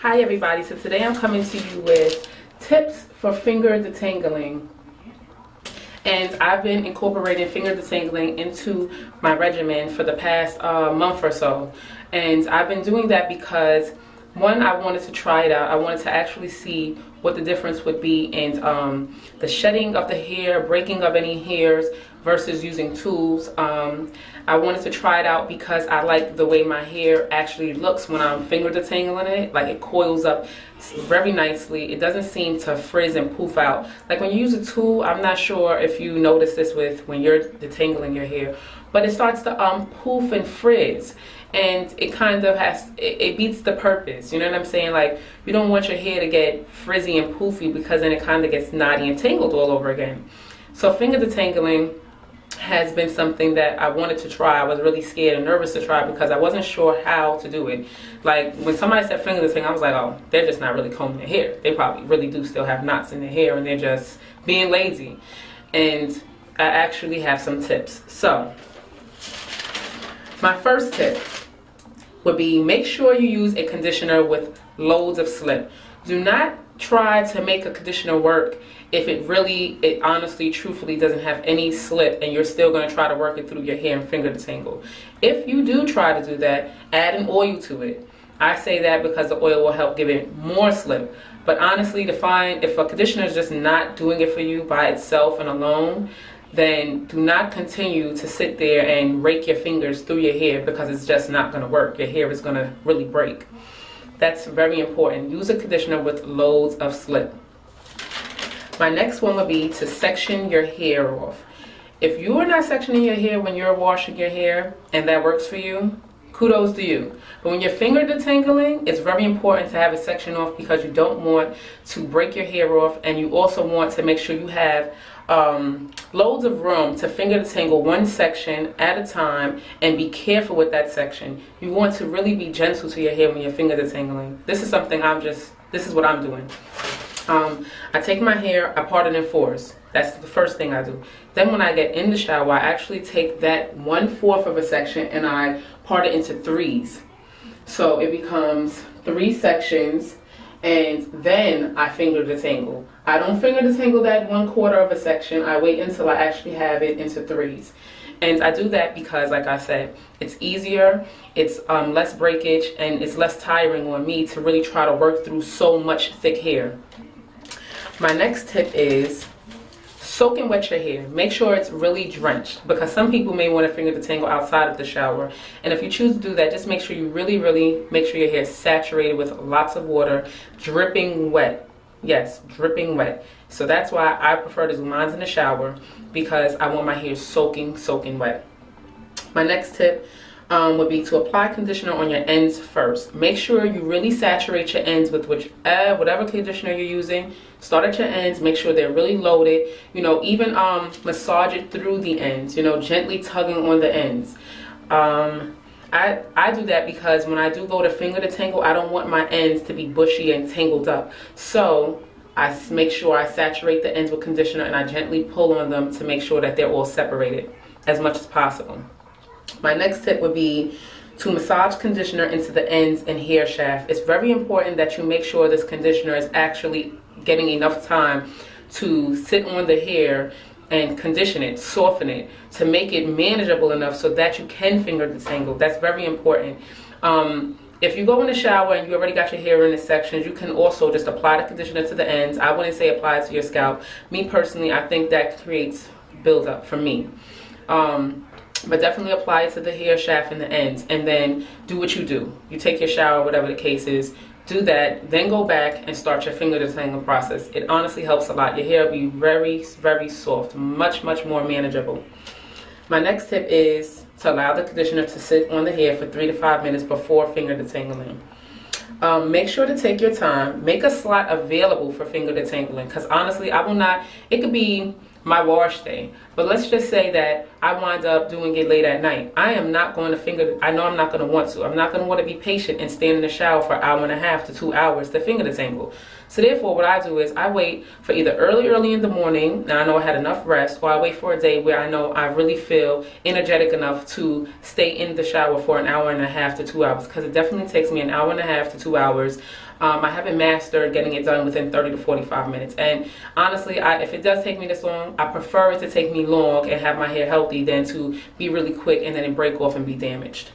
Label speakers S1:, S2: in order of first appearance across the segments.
S1: Hi everybody, so today I'm coming to you with tips for finger detangling. And I've been incorporating finger detangling into my regimen for the past month or so. And I've been doing that because, one, I wanted to try it out. I wanted to actually see what the difference would be in the shedding of the hair, breaking of any hairs versus using tools. I wanted to try it out because I like the way my hair actually looks when I'm finger detangling it. Like, it coils up very nicely. It doesn't seem to frizz and poof out. Like when you use a tool, I'm not sure if you notice this with when you're detangling your hair, but it starts to poof and frizz. And it kind of it beats the purpose, you know what I'm saying? Like, you don't want your hair to get frizzy and poofy because then it kind of gets knotty and tangled all over again. So finger detangling has been something that I wanted to try. I was really scared and nervous to try because I wasn't sure how to do it. Like, when somebody said finger detangling, I was like, oh, they're just not really combing their hair. They probably really do still have knots in their hair and they're just being lazy. And I actually have some tips. So my first tip would be, make sure you use a conditioner with loads of slip. Do not try to make a conditioner work if it honestly, truthfully doesn't have any slip and you're still going to try to work it through your hair and finger detangle. If you do try to do that, add an oil to it. I say that because the oil will help give it more slip. But honestly, if a conditioner is just not doing it for you by itself and alone, then do not continue to sit there and rake your fingers through your hair, because it's just not going to work. Your hair is going to really break. That's very important. Use a conditioner with loads of slip. My next one would be to section your hair off. If you are not sectioning your hair when you're washing your hair and that works for you, kudos to you. But when you're finger detangling, it's very important to have it sectioned off because you don't want to break your hair off, and you also want to make sure you have loads of room to finger detangle one section at a time, and be careful with that section. You want to really be gentle to your hair when you're finger detangling. This is something this is what I'm doing. I take my hair, I part it in fours. That's the first thing I do. Then when I get in the shower, I actually take that 1/4 of a section and I part it into threes. So it becomes 3 sections, and then I finger detangle. I don't finger detangle that 1/4 of a section. I wait until I actually have it into threes. And I do that because, like I said, it's easier, it's less breakage, and it's less tiring on me to really try to work through so much thick hair. My next tip is soak and wet your hair. Make sure it's really drenched, because some people may want to finger detangle outside of the shower. And if you choose to do that, just make sure you really make sure your hair is saturated with lots of water, dripping wet. Yes, dripping wet. So that's why I prefer to do mine in the shower, because I want my hair soaking wet. My next tip would be to apply conditioner on your ends first. Make sure you really saturate your ends with whatever conditioner you're using. Start at your ends, make sure they're really loaded. You know, even massage it through the ends, you know, gently tugging on the ends. I do that because when I do go to finger detangle, I don't want my ends to be bushy and tangled up. So I make sure I saturate the ends with conditioner and I gently pull on them to make sure that they're all separated as much as possible. My next tip would be to massage conditioner into the ends and hair shaft. It's very important that you make sure this conditioner is actually getting enough time to sit on the hair and condition it, soften it, to make it manageable enough so that you can finger detangle. That's very important. If you go in the shower and you already got your hair in the sections, you can also just apply the conditioner to the ends. I wouldn't say apply it to your scalp. Me personally, I think that creates buildup for me. But definitely apply it to the hair shaft and the ends, and then do what you do. You take your shower, whatever the case is, do that, then go back and start your finger detangling process. It honestly helps a lot. Your hair will be very, very soft, much more manageable. My next tip is to allow the conditioner to sit on the hair for 3 to 5 minutes before finger detangling. Make sure to take your time. Make a slot available for finger detangling, because honestly, it could be my wash day. But let's just say that I wind up doing it late at night. I am not going to finger, I know I'm not going to want to. I'm not going to want to be patient and stand in the shower for an hour and a half to 2 hours to finger detangle. So therefore, what I do is I wait for either early in the morning, and I know I had enough rest, or I wait for a day where I know I really feel energetic enough to stay in the shower for an hour and a half to 2 hours, because it definitely takes me an hour and a half to 2 hours. I haven't mastered getting it done within 30 to 45 minutes. And honestly, if it does take me this long, I prefer it to take me long and have my hair healthy than to be really quick and then it break off and be damaged.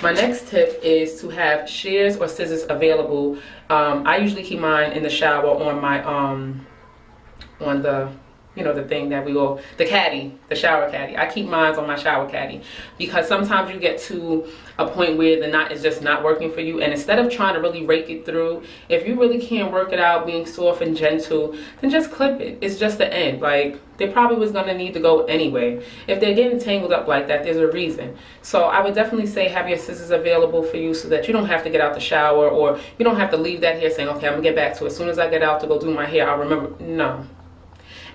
S1: My next tip is to have shears or scissors available. I usually keep mine in the shower on my on the, you know, the thing that we all, the caddy, the shower caddy. I keep mine on my shower caddy because sometimes you get to a point where the knot is just not working for you, and instead of trying to really rake it through, if you really can't work it out being soft and gentle, then just clip it. It's just the end. Like, they probably was going to need to go anyway. If they're getting tangled up like that, there's a reason. So I would definitely say have your scissors available for you so that you don't have to get out the shower, or you don't have to leave that hair saying, okay, I'm gonna get back to it as soon as I get out to go do my hair, I'll remember. No.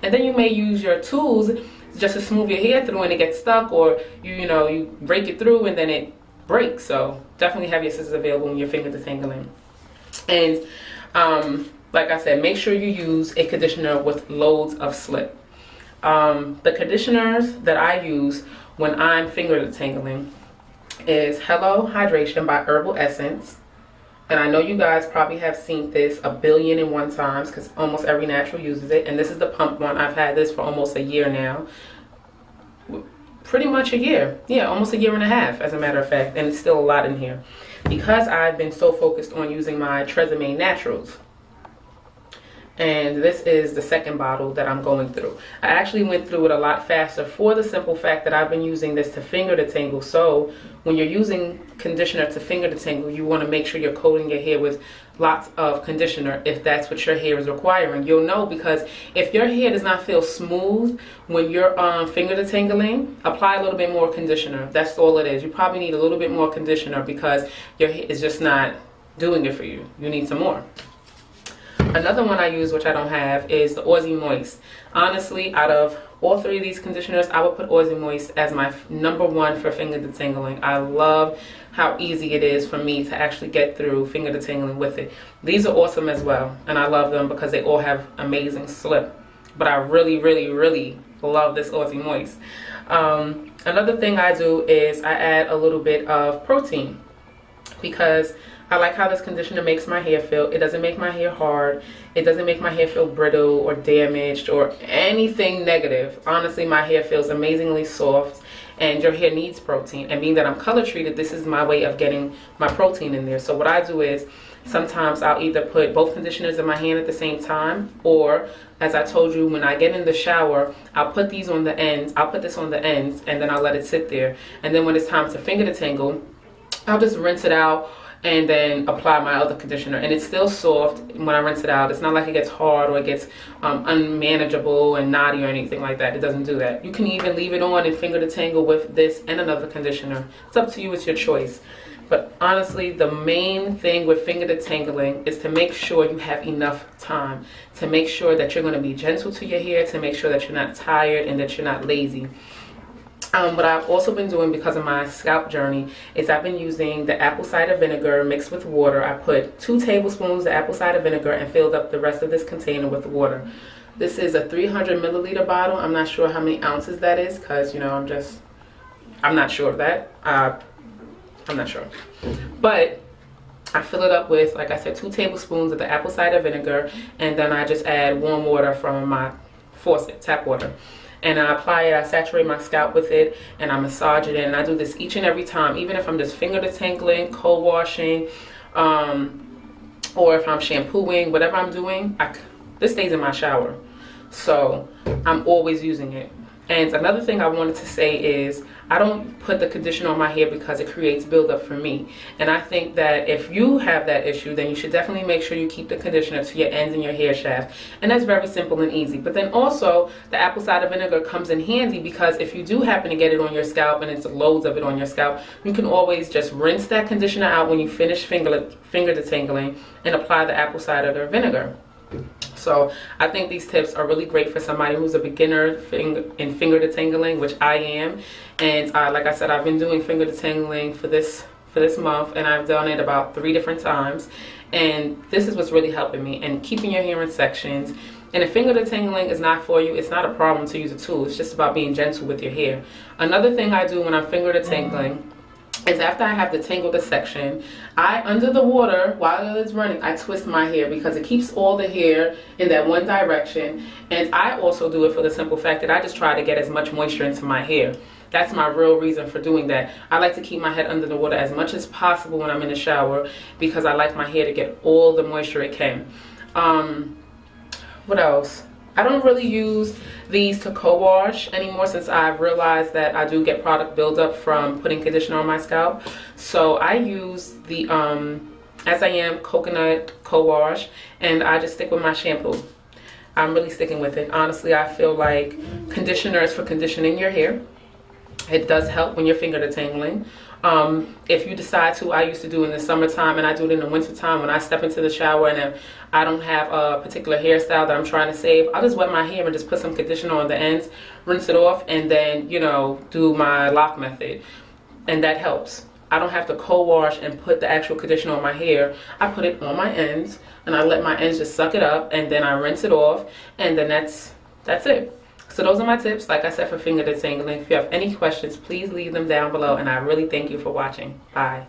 S1: And then you may use your tools just to smooth your hair through and it gets stuck, or you break it through and then it breaks. So definitely have your scissors available when you're finger detangling. And like I said, make sure you use a conditioner with loads of slip. The conditioners that I use when I'm finger detangling is Hello Hydration by Herbal Essence. And I know you guys probably have seen this 1,000,001 times because almost every natural uses it. And this is the pump one. I've had this for almost a year now. Pretty much a year. Yeah, almost a year and a half, as a matter of fact. And it's still a lot in here. Because I've been so focused on using my Tresemme Naturals. And this is the second bottle that I'm going through. I actually went through it a lot faster for the simple fact that I've been using this to finger detangle. So when you're using conditioner to finger detangle, you want to make sure you're coating your hair with lots of conditioner if that's what your hair is requiring. You'll know, because if your hair does not feel smooth when you're finger detangling, apply a little bit more conditioner. That's all it is. You probably need a little bit more conditioner because your hair is just not doing it for you. You need some more. Another one I use, which I don't have, is the Aussie Moist. Honestly, out of all three of these conditioners, I would put Aussie Moist as my #1 for finger detangling. I love how easy it is for me to actually get through finger detangling with it. These are awesome as well, and I love them because they all have amazing slip. But I really, really, really love this Aussie Moist. Another thing I do is I add a little bit of protein because I like how this conditioner makes my hair feel. It doesn't make my hair hard. It doesn't make my hair feel brittle or damaged or anything negative. Honestly, my hair feels amazingly soft, and your hair needs protein. And being that I'm color treated, this is my way of getting my protein in there. So what I do is sometimes I'll either put both conditioners in my hand at the same time, or as I told you, when I get in the shower, I'll put these on the ends. I'll put this on the ends and then I'll let it sit there. And then when it's time to finger detangle, I'll just rinse it out and then apply my other conditioner, and it's still soft when I rinse it out. It's not like it gets hard or it gets unmanageable and knotty or anything like that. It doesn't do that. You can even leave it on and finger detangle with this and another conditioner. It's up to you. It's your choice. But honestly, the main thing with finger detangling is to make sure you have enough time, to make sure that you're going to be gentle to your hair, to make sure that you're not tired and that you're not lazy. What I've also been doing because of my scalp journey is I've been using the apple cider vinegar mixed with water. I put 2 tablespoons of apple cider vinegar and filled up the rest of this container with water. This is a 300 milliliter bottle. I'm not sure how many ounces that is because, you know, I'm not sure of that. I'm not sure. But I fill it up with, like I said, 2 tablespoons of the apple cider vinegar, and then I just add warm water from my faucet, tap water. And I apply it, I saturate my scalp with it, and I massage it in. And I do this each and every time, even if I'm just finger detangling, cold washing, or if I'm shampooing, whatever I'm doing, this stays in my shower. So I'm always using it. And another thing I wanted to say is I don't put the conditioner on my hair because it creates buildup for me. And I think that if you have that issue, then you should definitely make sure you keep the conditioner to your ends and your hair shaft. And that's very simple and easy. But then also the apple cider vinegar comes in handy because if you do happen to get it on your scalp and it's loads of it on your scalp, you can always just rinse that conditioner out when you finish finger detangling and apply the apple cider vinegar. So I think these tips are really great for somebody who's a beginner in finger detangling, which I am. And like I said, I've been doing finger detangling for this month, and I've done it about 3 different times. And this is what's really helping me, and keeping your hair in sections. And if finger detangling is not for you, it's not a problem to use a tool. It's just about being gentle with your hair. Another thing I do when I'm finger detangling is after I have detangled a section, under the water, while it's running, I twist my hair because it keeps all the hair in that one direction. And I also do it for the simple fact that I just try to get as much moisture into my hair. That's my real reason for doing that. I like to keep my head under the water as much as possible when I'm in the shower because I like my hair to get all the moisture it can. What else? I don't really use these to co-wash anymore since I've realized that I do get product buildup from putting conditioner on my scalp. So I use the As I Am coconut co-wash, and I just stick with my shampoo. I'm really sticking with it. Honestly, I feel like conditioner is for conditioning your hair. It does help when you're finger detangling. If you decide to, I used to do it in the summertime, and I do it in the wintertime when I step into the shower and if I don't have a particular hairstyle that I'm trying to save, I'll just wet my hair and just put some conditioner on the ends, rinse it off, and then, you know, do my lock method. And that helps. I don't have to co-wash and put the actual conditioner on my hair. I put it on my ends, and I let my ends just suck it up, and then I rinse it off, and then that's it. So those are my tips, like I said, for finger detangling. If you have any questions, please leave them down below, and I really thank you for watching. Bye.